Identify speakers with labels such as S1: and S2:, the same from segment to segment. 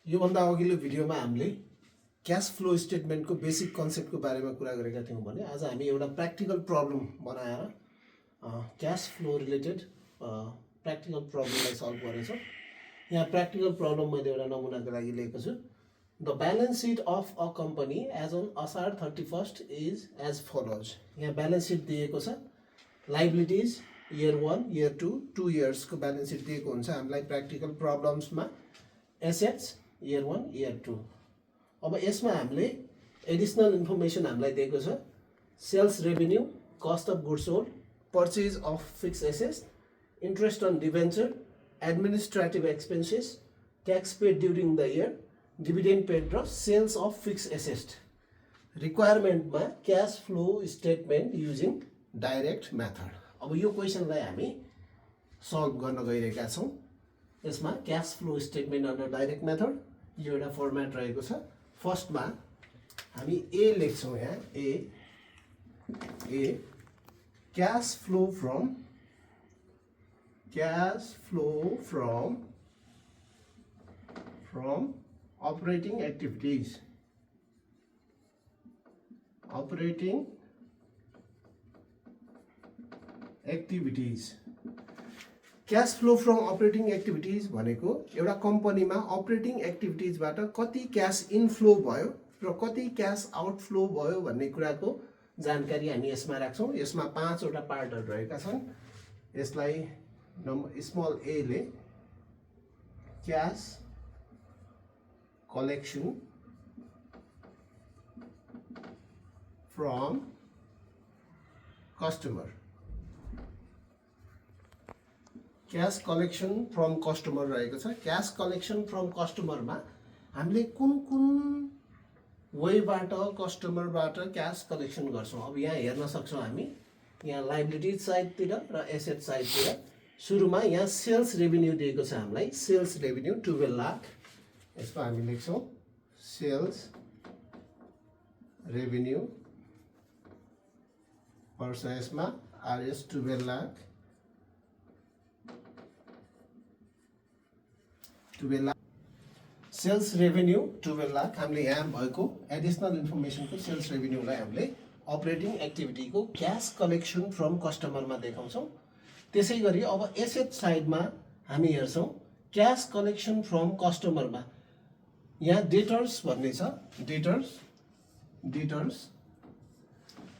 S1: योभन्दा अघिल्लो भिडियोमा हामीले क्याश फ्लो स्टेटमेन्टको बेसिक कन्सेप्टको बारेमा कुरा गरेका थियौँ भने आज हामी एउटा प्र्याक्टिकल प्रब्लम बनाएर क्याश फ्लो रिलेटेड प्र्याक्टिकल प्रब्लमलाई सल्भ गर्नेछौँ। यहाँ प्र्याक्टिकल प्रब्लम मैले एउटा नमुनाको लागि लिएको छु। The balance sheet of a company as on Asar 31 is as follows. यहाँ ब्यालेन्स सिट दिएको छ, लाइबिलिटिज इयर 1 इयर 2 2 इयर्सको ब्यालेन्स सिट दिएको हुन्छ हामीलाई प्र्याक्टिकल प्रब्लम्समा। Assets year 1 year 2। अब यसमा हामीले एडिसनल इन्फर्मेसन हामीलाई दिएको छ, sales revenue, cost of goods sold, purchase of fix assets, interest on debenture, administrative expenses, tax paid during the year, dividend paid र सेल्स अफ फिक्स एसेट्स। रिक्वायरमेन्टमा cash flow statement using direct method. अब यो क्वेसनलाई हामी solve गर्न गइरहेका छौँ। यसमा cash flow statement under direct method यो एउटा फर्मेट रहेको छ। फर्स्टमा हामी ए लेख्छौँ, यहाँ A cash flow from operating activities, cash flow from operating activities भनेको एउटा कम्पनीमा अपरेटिङ एक्टिभिटिजबाट कति क्यास इनफ्लो भयो र कति क्यास आउटफ्लो भयो भन्ने कुराको जानकारी हामी यसमा राख्छौँ। यसमा 5 वटा पार्टहरू रहेका छन्। यसलाई स्मल ए ले cash collection from customer, cash collection from customer रहेको छ। क्यास कलेक्सन फ्रम कस्टमरमा हामीले कुन कुन वेबाट कस्टमरबाट क्यास कलेक्सन गर्छौँ। अब यहाँ हेर्न सक्छौँ हामी, यहाँ लाइबिलिटिज साइडतिर र एसेट साइडतिर। सुरुमा यहाँ सेल्स रेभेन्यू दिएको छ हामीलाई, सेल्स रेभेन्यू 12 लाख। यसमा हामी लेख्छौँ सेल्स रेभेन्यू पर्छ यसमा RS 12 lakh. 12 lakh sales revenue 12 lakh. हामीले यहाँ भएको एडिसनल इन्फर्मेसनको सेल्स रेभेन्यूलाई हामीले अपरेटिङ एक्टिभिटीको क्यास कलेक्सन फ्रम कस्टमरमा देखाउँछौँ। त्यसै गरी अब एसेट साइडमा हामी हेर्छौँ क्यास कलेक्सन फ्रम कस्टमरमा यहाँ डेटर्स भन्ने छ।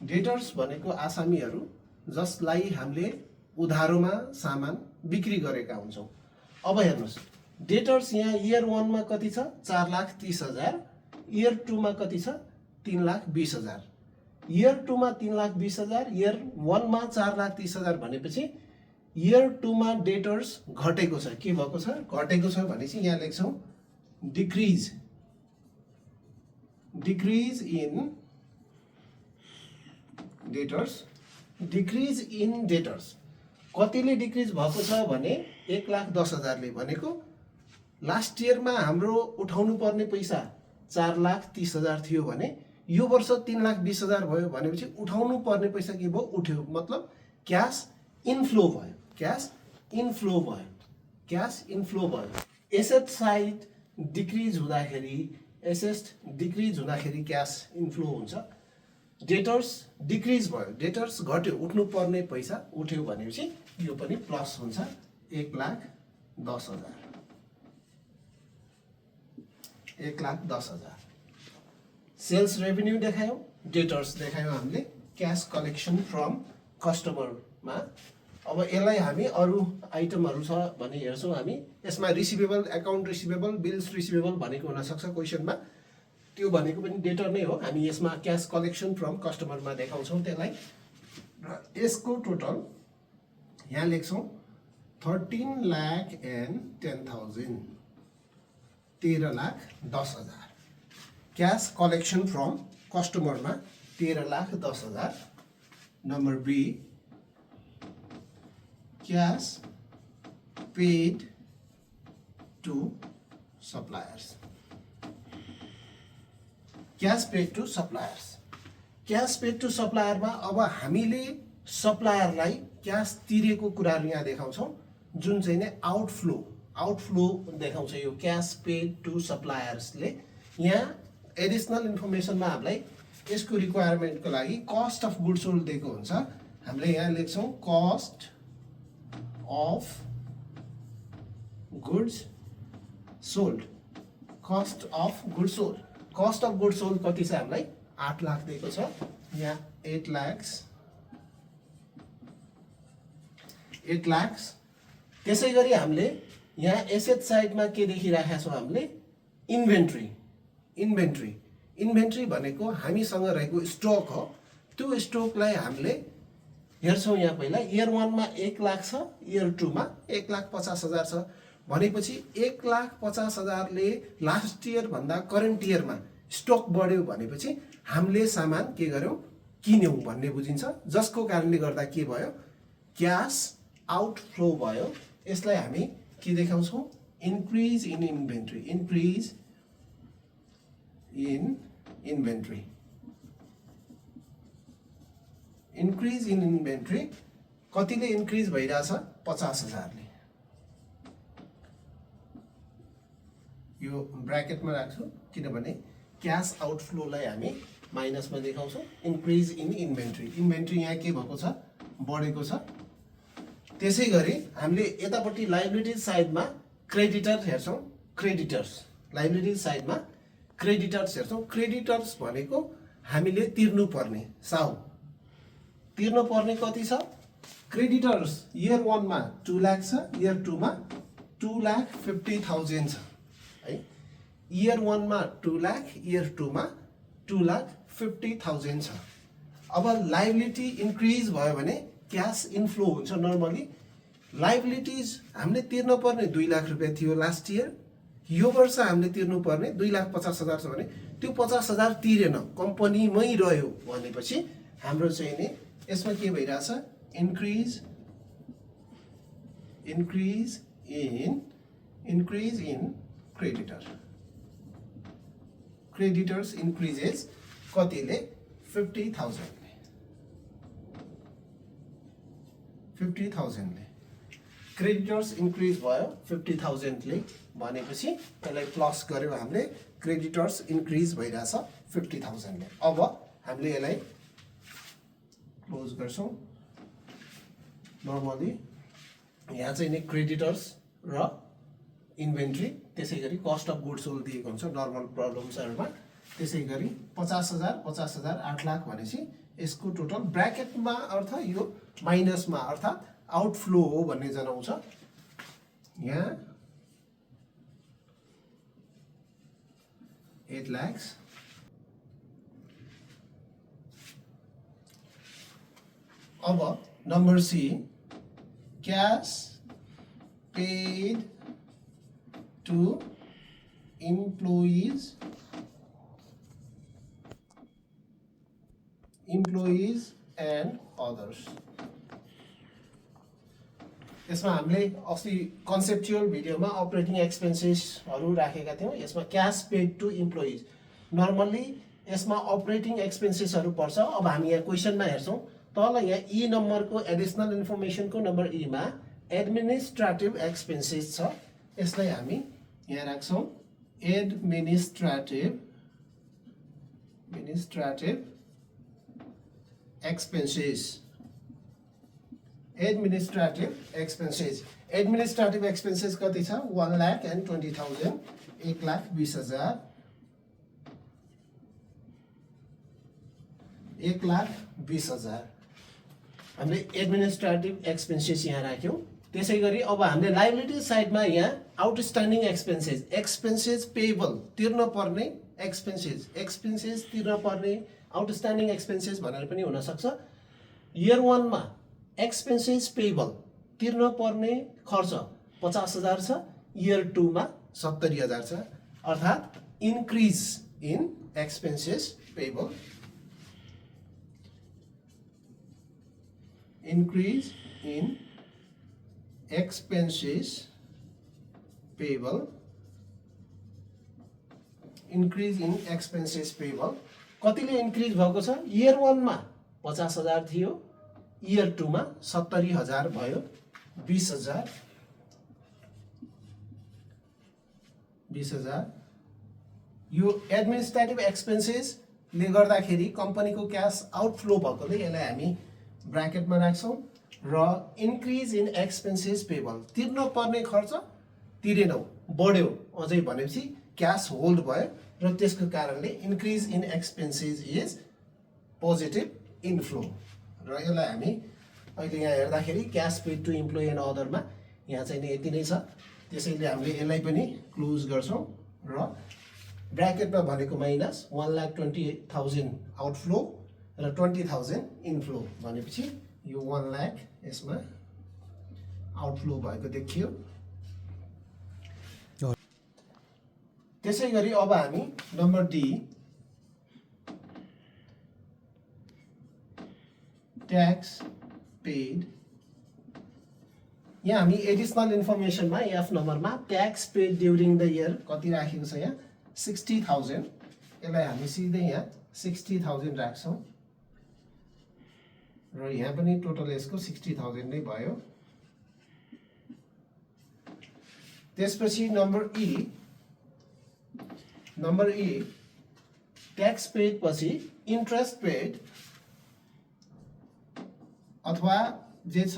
S1: डेटर्स भनेको आसामीहरू जसलाई हामीले उधारोमा सामान बिक्री गरेका हुन्छौँ। अब हेर्नुहोस्, डेटर्स यहाँ इयर 1 मा कति छ 4,30,000, इयर 2 मा कति छ 3,20,000। इयर 2 मा 3,20,000, इयर 1 मा 4,30,000 भनेपछि इयर 2 मा डेटर्स घटेको छ। के भएको छ? घटेको छ भनेपछि यहाँ लेख्छौँ डिक्रिज इन डेटर्स। कतिले डिक्रिज भएको छ भने 1,10,000 ले, भनेको लास्ट इयरमा हाम्रो उठाउनु पर्ने पैसा 4,30,000 थियो भने यो वर्ष 3,20,000 भयो भनेपछि उठाउनु पर्ने पैसा के भयो? उठ्यो। मतलब क्यास इनफ्लो भयो। एसेट साइड डिक्रिज हुँदाखेरि क्यास इन्फ्लो हुन्छ। डेटर्स डिक्रिज भयो, डेटर्स घट्यो, उठ्नु पर्ने पैसा उठ्यो भनेपछि यो पनि प्लस हुन्छ 1,10,000। 1,10,000 सेल्स रेभेन्यू देखायौँ, डेटर्स देखायौँ हामीले क्यास कलेक्सन फ्रम कस्टमरमा। अब यसलाई हामी अरू आइटमहरू छ भने हेर्छौँ हामी। यसमा receivable, account receivable, bills receivable भनेको हुनसक्छ क्वेसनमा, त्यो भनेको पनि डेटर नै हो। हामी यसमा क्यास कलेक्सन फ्रम कस्टमरमा देखाउँछौँ त्यसलाई। र यसको टोटल यहाँ लेख्छौँ 13,10,000, 13,10,000। क्यास कलेक्सन फ्रम कस्टमरमा 13,10,000। Number B cash paid to suppliers. Cash paid to सप्लायरमा अब हामीले सप्लायरलाई क्यास तिरेको कुराहरू यहाँ देखाउँछौँ, जुन चाहिँ नै आउटफ्लो आउटफ्लो देखाउँछ यो क्यास पेड टु सप्लायर्सले। यहाँ एडिसनल इन्फर्मेसनमा हामीलाई यसको रिक्वायरमेन्टको लागि कस्ट अफ गुड्स सोल्ड दिएको हुन्छ। हामीले यहाँ लेख्छौँ cost of goods sold. Cost of goods sold, cost of goods sold कति छ हामीलाई 8 लाख दिएको छ। यहाँ 8 लाख। त्यसै गरी हामीले यहाँ एसेट साइडमा के देखिराखेका छौँ हामीले इन्भेन्ट्री भनेको हामीसँग रहेको स्टक हो। त्यो स्टकलाई हामीले हेर्छौँ। यहाँ पहिला इयर 1 मा 1 लाख छ, इयर 2 मा 1,50,000 छ भनेपछि 1,50,000 ले लास्ट इयर भन्दा करेन्ट इयरमा स्टक बढ्यो भनेपछि हामीले सामान के गर्यौँ किन्यौँ भन्ने बुझिन्छ, जसको कारणले गर्दा के भयो क्यास आउटफ्लो भयो। यसलाई हामी के देखाउँछौँ increase in inventory. Increase in inventory कतिले इन्क्रिज भइरहेछ 50,000 ले। यो ब्र्याकेटमा राख्छु किनभने क्यास आउटफ्लोलाई हामी माइनसमा देखाउँछौँ। इन्क्रिज इन इन्भेन्ट्री यहाँ के भएको छ बढेको छ। त्यसै गरी हामीले यतापट्टि लाइबिलिटिज साइडमा क्रेडिटर हेर्छौँ। लाइबिलिटिज साइडमा क्रेडिटर्स हेर्छौँ। क्रेडिटर्स भनेको हामीले तिर्नुपर्ने तिर्नुपर्ने कति छ। क्रेडिटर्स इयर 1 मा 2 लाख छ, इयर 2 मा 2,50,000 छ है। इयर 1 मा 2 लाख, इयर 2 मा 2,50,000 छ। अब लाइबिलिटी इन्क्रिज भयो भने क्यास इन्फ्लो हुन्छ। नर्मली लाइबिलिटिज हामीले तिर्नुपर्ने 2 लाख रुपियाँ थियो लास्ट इयर, यो वर्ष हामीले तिर्नुपर्ने 2,50,000 छ भने त्यो 50,000 तिरेन, कम्पनीमै रह्यो भनेपछि हाम्रो चाहिँ नि यसमा के भइरहेछ इन्क्रिज इन क्रेडिटर्स इन्क्रिजेस कतिले 50,000 ले क्रेडिटर्स इन्क्रिज भयो 50,000 ले भनेपछि त्यसलाई प्लस गर्यो हामीले क्रेडिटर्स इन्क्रिज भइरहेछ 50,000 ले। अब हामीले यसलाई क्लोज गर्छौँ। नर्मली यहाँ चाहिँ नि क्रेडिटर्स र इन्भेन्ट्री त्यसै गरी कस्ट अफ गुड्स सोल्ड दिएको हुन्छ नर्मल प्रब्लम्सहरूमा। त्यसै गरी 50,000 8 लाख भनेपछि यसको टोटल ब्र्याकेटमा अर्थ यो माइनसमा अर्थात् आउटफ्लो हो भन्ने जनाउँछ। यहाँ 8 लाख। अब number C cash paid to employees and others। यसमा हामीले अस्ति कन्सेप्चुअल भिडियोमा अपरेटिङ एक्सपेन्सेसहरू राखेका थियौँ। यसमा cash paid to employees normally यसमा अपरेटिङ एक्सपेन्सेसहरू पर्छ। अब हामी यहाँ क्वेसनमा हेर्छौँ तल यहाँ ई नम्बरको एडिसनल इन्फर्मेसनको नम्बर ईमा एडमिनिस्ट्रेटिभ एक्सपेन्सेस छ। यसलाई हामी यहाँ राख्छौँ एडमिनिस्ट्रेटिभ एक्सपेन्सेस। एडमिनिस्ट्रेटिभ एक्सपेन्सेस कति छ 1,20,000 1,20,000 1,20,000 हामीले एडमिनिस्ट्रेटिभ एक्सपेन्सेस यहाँ राख्यौँ। त्यसै गरी अब हामीले लाइबिलिटी साइडमा यहाँ आउटस्ट्यान्डिङ एक्सपेन्सेस पेएबल तिर्न पर्ने एक्सपेन्सेस तिर्न पर्ने आउटस्ट्यान्डिङ एक्सपेन्सेस भनेर पनि हुन सक्छ। इयर 1 मा एक्सपेन्सेस पेएबल तिर्न पर्ने खर्च 50,000 छ, इयर 2 मा 70,000 छ। अर्थात् increase in expenses payable increase in expenses payable कतिले इन्क्रिज भएको छ इयर 1 मा 50,000 थियो, इयर 2 मा 70,000 भयो 20,000 20,000 यो एडमिनिस्ट्रेटिभ एक्सपेन्सेसले गर्दाखेरि कम्पनीको क्यास आउटफ्लो भएकोले यसलाई हामी ब्राकेटमा राख्छौँ र इन्क्रिज इन एक्सपेन्सेस पेबल तिर्न पर्ने खर्च तिरेनौ बढ्यो अझै भनेपछि क्यास होल्ड भयो र त्यसको कारणले increase in expenses is positive inflow र यसलाई हामी अहिले यहाँ हेर्दाखेरि cash paid to employee and अदरमा यहाँ चाहिँ नि यति नै छ त्यसैले हामीले यसलाई पनि क्लोज गर्छौँ र ब्राकेटमा भनेको माइनस 1,20,000 आउटफ्लो र 20,000 इनफ्लो भनेपछि यो 1 लाख यसमा आउटफ्लो भएको देखियो त्यसै गरी अब हामी नम्बर डी ट्याक्स पेड यहाँ हामी एडिसनल इन्फर्मेसनमा एफ नम्बरमा tax paid during the year कति राखेको छ यहाँ 60,000 यसलाई हामी सिधै यहाँ 60,000 राख्छौँ र यहाँ पनि टोटल यसको 60,000 नै भयो त्यसपछि नम्बर ई ट्याक्स पेड पछि इन्ट्रेस्ट पेड अथवा जे छ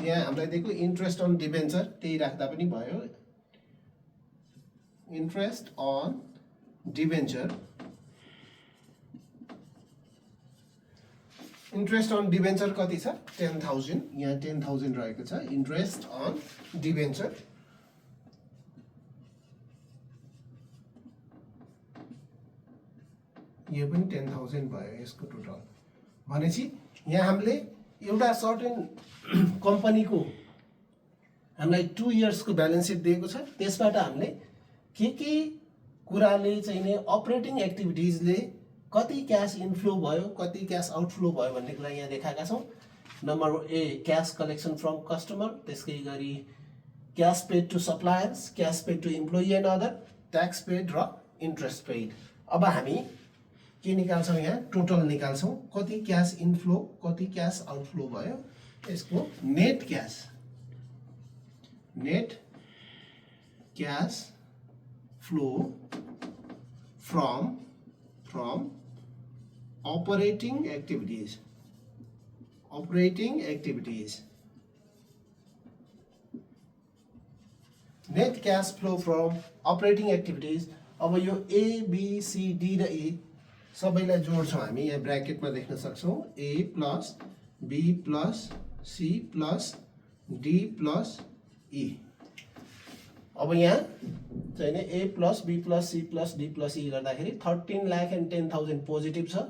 S1: यहाँ हामीलाई दिएको इन्ट्रेस्ट अन डिबेन्चर त्यही राख्दा पनि भयो interest on debenture interest on debenture कति छ 10,000 यहाँ 10,000 रहेको छ इन्ट्रेस्ट अन डिबेन्चर यो पनि 10,000 भयो यसको टोटल भनेपछि यहाँ हामीले एउटा सर्टेन कम्पनीको हामीलाई 2 इयर्सको ब्यालेन्स सिट दिएको छ त्यसबाट हामीले के कुराले चाहिँ नि अपरेटिङ एक्टिभिटिजले कति क्यास इन्फ्लो भयो कति क्यास आउटफ्लो भयो भन्ने कुरा यहाँ देखाएका छौँ number A cash collection from customer त्यसै गरी cash paid to suppliers cash paid to employee and other tax paid र इन्ट्रेस्ट पेड अब हामी के निकाल्छौँ यहाँ टोटल निकाल्छौँ कति क्यास इन्फ्लो कति क्यास आउटफ्लो भयो यसको net cash flow from operating activities net cash flow from operating activities अब यो A B C D र E सबैलाई जोड्छौँ हामी यहाँ ब्र्याकेटमा देख्न सक्छौँ A plus B plus C plus D plus E अब यहाँ चाहिँ नि A plus B plus C plus D plus E गर्दाखेरि 13,10,000 पोजिटिभ छ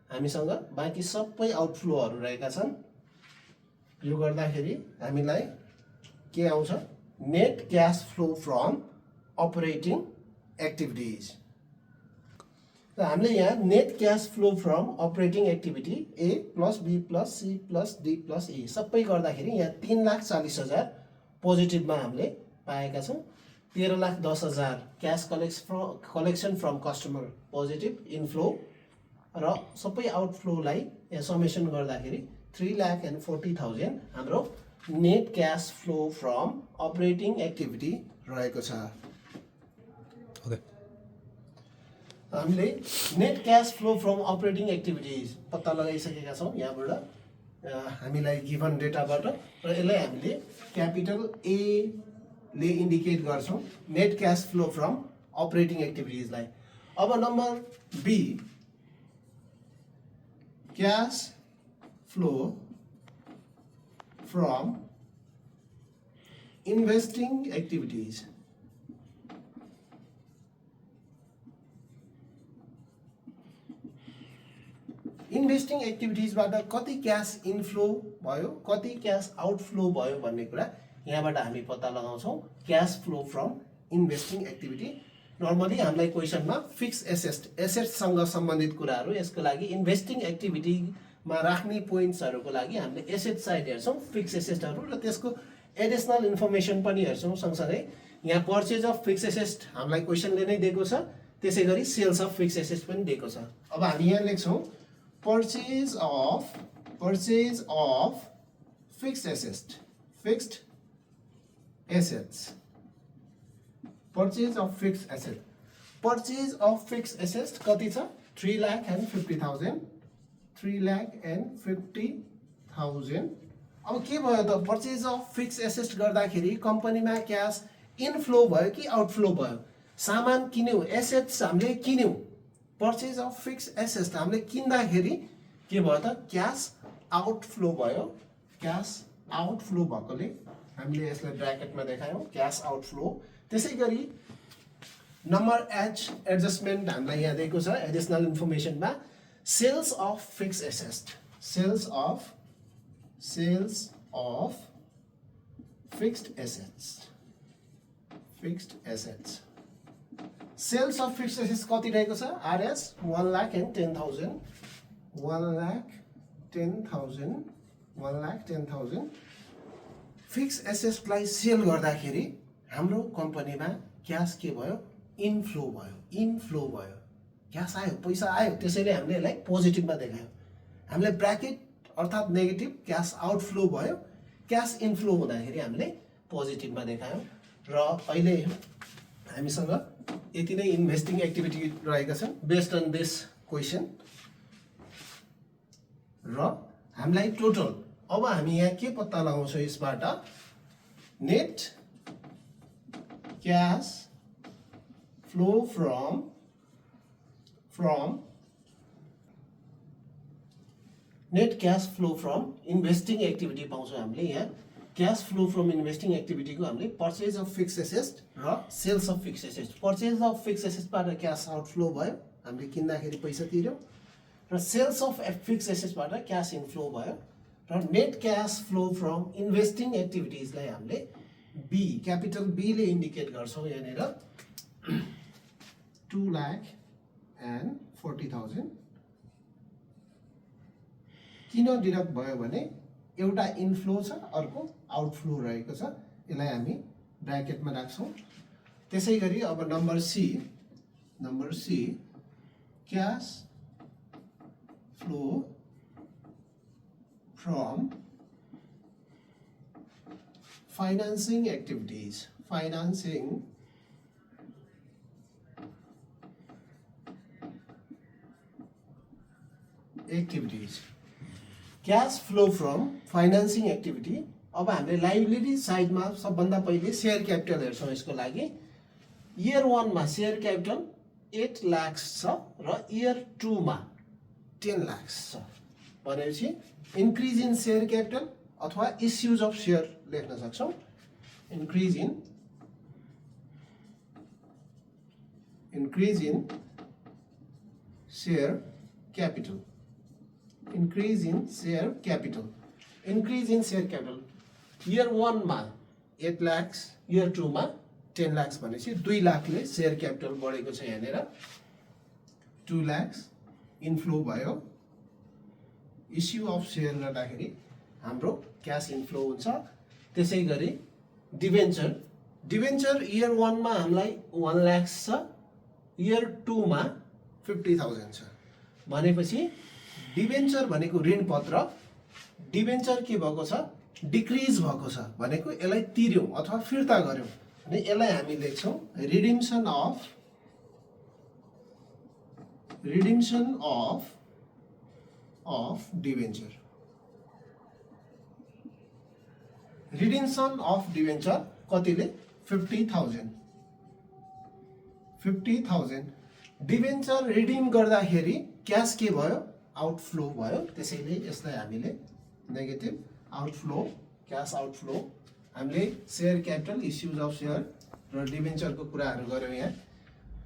S1: हामीसँग बाँकी सबै आउटफ्लोहरू रहेका छन् यो गर्दाखेरि हामीलाई के आउँछ net cash flow from operating activities र हामीले यहाँ net cash flow from operating activity A plus B plus C plus D plus E सबै गर्दाखेरि यहाँ 3,40,000 पोजिटिभमा हामीले पाएका छौँ 13,10,000 cash collection from customer positive inflow र सबै आउटफ्लोलाई यहाँ समेसन गर्दाखेरि 3,40,000 हाम्रो net cash flow from operating activity रहेको छ हामीले net cash flow from operating activities पत्ता लगाइसकेका छौँ यहाँबाट हामीलाई गिभन डेटाबाट र यसलाई हामीले क्यापिटल A ले इन्डिकेट गर्छौँ net cash flow from operating एक्टिभिटिजलाई अब number B cash flow from investing activities investing एक्टिभिटिजबाट कति क्यास इन्फ्लो भयो कति क्यास आउटफ्लो भयो भन्ने कुरा यहाँबाट हामी पत्ता लगाउँछौँ cash flow from investing activity normally हामीलाई क्वेसनमा फिक्स एसेट्ससँग सम्बन्धित कुराहरू यसको लागि इन्भेस्टिङ एक्टिभिटीमा राख्ने पोइन्ट्सहरूको लागि हामीले एसेट साइड हेर्छौँ फिक्स एसेट्सहरू र त्यसको एडिसनल इन्फर्मेसन पनि हेर्छौँ सँगसँगै यहाँ पर्चेज अफ फिक्स एसेट हामीलाई क्वेसनले नै दिएको छ त्यसै गरी सेल्स अफ फिक्स एसेट्स पनि दिएको छ अब हामी यहाँ लेख्छौँ purchase of fixed assets purchase of fix asset, purchase of fix asset कति छ 3,50,000, 3,50,000। अब के भयो त पर्चेज अफ फिक्स एसेट गर्दाखेरि कम्पनीमा क्यास इनफ्लो भयो कि आउटफ्लो भयो? सामान किन्यौ, एसेट्स हामीले किन्यौ, पर्चेज अफ फिक्स एसेट हामीले किन्दाखेरि के भयो त क्यास आउटफ्लो भयो। क्यास आउटफ्लो भएकोले हामीले यसलाई ब्र्याकेटमा देखायौँ क्यास आउटफ्लो। त्यसै गरी नम्बर एच एडजस्टमेन्ट हामीलाई यहाँ दिएको छ एडिसनल इन्फर्मेसनमा sales of fix asset, sales of fixed assets, fixed assets, sales of fixed assets कति रहेको छ आरएस 1,10,000, 1,10,000 फिक्स एसेट्सलाई सेल गर्दाखेरि हाम्रो कम्पनीमा क्यास के भयो इनफ्लो भयो, इनफ्लो भयो, क्यास आयो, पैसा आयो, त्यसैले हामीले यसलाई पोजिटिभमा देखायौँ। हामीले ब्र्याकेट अर्थात् नेगेटिभ क्यास आउटफ्लो भयो, क्यास इनफ्लो हुँदाखेरि हामीले पोजिटिभमा देखायौँ। र अहिले हामीसँग यति नै इन्भेस्टिङ एक्टिभिटी रहेका छन् बेस्ड अन दिस क्वेसन। र हामीलाई टोटल अब हामी यहाँ के पत्ता लगाउँछौँ यसबाट net cash flow from net cash flow from investing activity पाउँछौँ हामीले। यहाँ क्यास फ्लो फ्रम इन्भेस्टिङ एक्टिभिटीको हामीले पर्चेज अफ फिक्स एसेट र sales of fix asset, purchase of fix एसेटबाट क्यास आउटफ्लो भयो, हामीले किन्दाखेरि पैसा तिर्यौँ, र सेल्स अफ फिक्स एसेट्सबाट क्यास इनफ्लो भयो, र net cash flow from investing एक्टिभिटिजलाई हामीले बी क्यापिटल बीले इन्डिकेट गर्छौँ। यहाँनिर 2,40,000 किन डिडक्ट भयो भने एउटा इनफ्लो छ अर्को आउटफ्लो रहेको छ, यसलाई हामी ब्र्याकेटमा राख्छौँ। त्यसै गरी अब number C cash flow from financing activities, financing activities, cash flow from financing activity. अब हामीले लाइबिलिटी साइडमा सबभन्दा पहिले सेयर क्यापिटल हेर्छौँ। यसको लागि इयर 1 मा सेयर क्यापिटल 8 लाख छ र इयर 2 मा 10 लाख छ भनेपछि इन्क्रिज इन सेयर क्यापिटल अथवा इस्युज अफ सेयर लेख्न सक्छौँ। Increase in share capital, increase in share capital, increase in share capital year 1 मा 8 lakhs, year 2 मा 10 lakhs भनेपछि 2 लाखले शेयर क्यापिटल बढेको छ। यहाँनिर 2 lakhs इन्फ्लो भयो, इस्यु अफ सेयर गर्दाखेरि हाम्रो क्यास इन्फ्लो हुन्छ। त्यसै गरी डिभेन्चर इयर 1 मा हामीलाई 1 lakhs छ, इयर 2 मा 50,000 छ भनेपछि डिभेन्चर भनेको ऋणपत्र, डिभेन्चर के भएको छ डिक्रिज भएको छ भनेको यसलाई तिर्यौँ अथवा फिर्ता गर्यौँ भने यसलाई हामी लेख्छौँ रिडिम्सन अफ डिभेन्चर। रिडिम्सन अफ डिभेन्चर कतिले 50,000 डिभेन्चर रिडिम गर्दाखेरि क्यास के भयो आउटफ्लो भयो, त्यसैले यसलाई हामीले नेगेटिभ आउटफ्लो, क्यास आउटफ्लो। हामीले share capital, issues of share र डिभेन्चरको कुराहरू गऱ्यौँ यहाँ।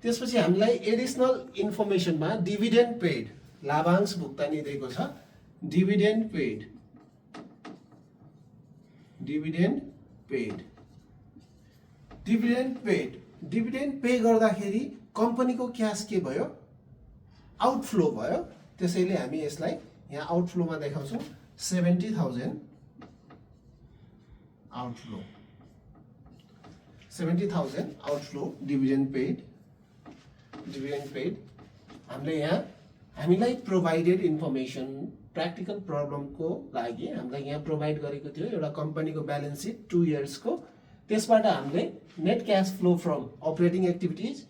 S1: त्यसपछि हामीलाई एडिसनल इन्फर्मेसनमा डिभिडेन्ड पेड, लाभांश भुक्तानी दिएको छ। डिभिडेन्ड पे गर्दाखेरि कम्पनीको क्यास के भयो आउटफ्लो भयो, त्यसैले हामी यसलाई यहाँ आउटफ्लोमा देखाउँछौँ 70,000 आउटफ्लो डिभिडेन्ड पेड। हामीले यहाँ हामीलाई प्रोभाइडेड इन्फर्मेसन प्र्याक्टिकल प्रब्लमको लागि हामीलाई यहाँ प्रोभाइड गरेको थियो एउटा कम्पनीको ब्यालेन्स सिट 2 इयर्सको, त्यसबाट हामीले net cash flow from operating activities,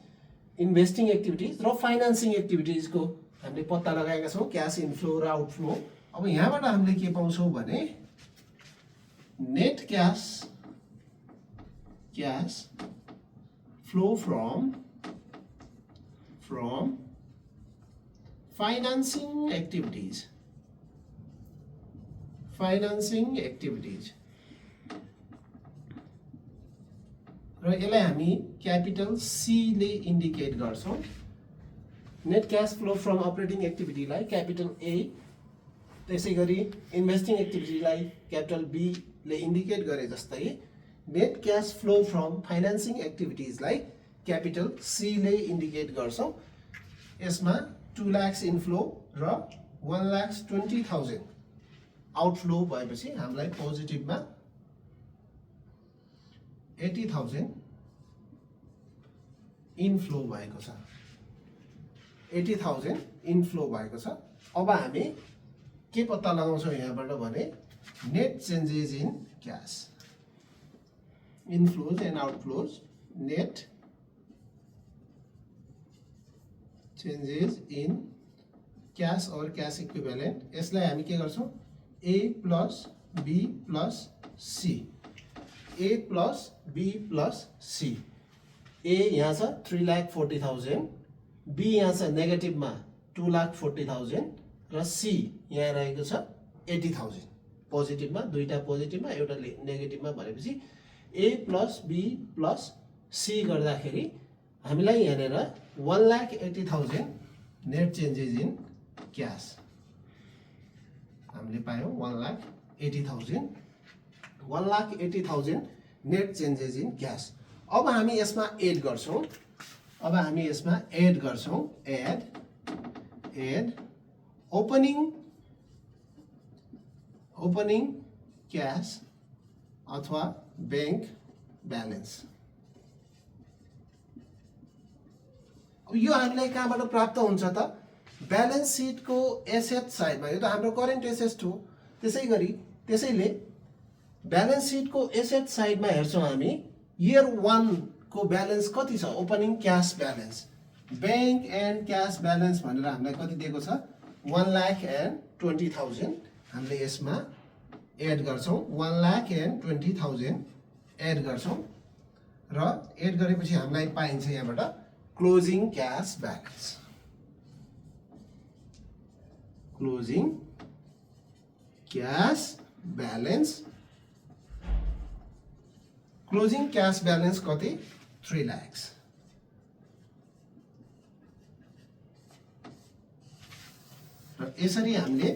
S1: investing activities र फाइनान्सिङ एक्टिभिटिजको हामीले पत्ता लगाएका छौँ, क्यास इनफ्लो र आउटफ्लो। अब यहाँबाट हामीले के पाउँछौँ भने net cash flow from financing activities र यसलाई हामी क्यापिटल सी ले इन्डिकेट गर्छौँ। Net cash flow from operating एक्टिभिटीलाई क्यापिटल ए, त्यसै गरी इन्भेस्टिङ एक्टिभिटीलाई क्यापिटल बी ले इन्डिकेट गरे जस्तै net cash flow from financing एक्टिभिटिजलाई क्यापिटल सी ले इन्डिकेट गर्छौँ। यसमा 2 लाख इनफ्लो र 1,20,000 आउटफ्लो भएपछि हामीलाई पोजिटिभमा 80,000 इनफ्लो भएको छ। 80,000 इनफ्लो भएको छ। अब हामी के पत्ता लगाउँछौँ यहाँबाट भने net changes in cash, inflows and outflows, net changes in cash और क्यास इक्विभ्यालेन्ट। यसलाई हामी के गर्छौँ A plus B plus C, A plus B plus C. A यहाँ छ 3,40,000, बी यहाँ छ नेगेटिभमा 2,40,000 र सी यहाँ रहेको छ 80,000। पोजिटिभमा दुईटा पोजिटिभमा एउटा नेगेटिभमा भनेपछि ए प्लस बी प्लस सी गर्दाखेरि हामीलाई यहाँनिर 1,80,000 नेट चेन्जेस इन क्यास हामीले पायौँ। 1,80,000 नेट चेन्जेस इन क्यास। अब हामी यसमा एड गर्छौँ। एड ओपनिङ क्यास अथवा बैंक ब्यालेन्स। अब यो हामीलाई कहाँबाट प्राप्त हुन्छ त? ब्यालेन्स सिटको एसेट साइडमा, यो त हाम्रो करेन्ट एसेट हो, त्यसैले ब्यालेन्स सिटको एसेट साइडमा हेर्छौँ हामी इयर 1 को ब्यालेन्स कति छ, opening cash balance, bank and cash balance भनेर हामीलाई कति दिएको छ 1,20,000। हामीले यसमा एड गर्छौँ 1,20,000 एड गर्छौँ र एड गरेपछि हामीलाई पाइन्छ यहाँबाट closing cash balance. Closing cash balance कति 3 लाख। र यसरी हामीले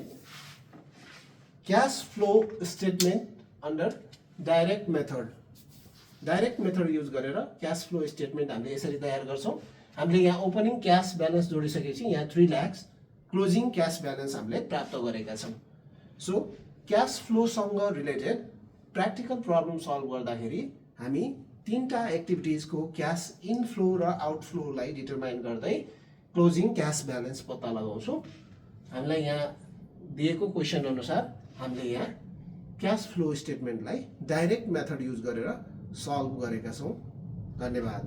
S1: cash flow statement under direct method use गरेर क्यास फ्लो स्टेटमेन्ट हामीले यसरी तयार गर्छौँ। हामीले यहाँ ओपनिङ क्यास ब्यालेन्स जोडिसकेपछि यहाँ 3 लाख क्लोजिङ क्यास ब्यालेन्स हामीले प्राप्त गरेका छौँ। सो क्यास फ्लोसँग रिलेटेड प्र्याक्टिकल प्रब्लम सल्भ गर्दाखेरि हामी 3टा एक्टिभिटिजको क्यास इनफ्लो र आउटफ्लोलाई डिटरमाइन गर्दै क्लोजिङ क्यास ब्यालेन्स पत्ता लगाउँछौँ। हामीलाई यहाँ दिएको क्वेसन अनुसार हामीले यहाँ क्यास फ्लो स्टेटमेन्टलाई डाइरेक्ट मेथड युज गरेर सल्भ गरेका छौँ। धन्यवाद।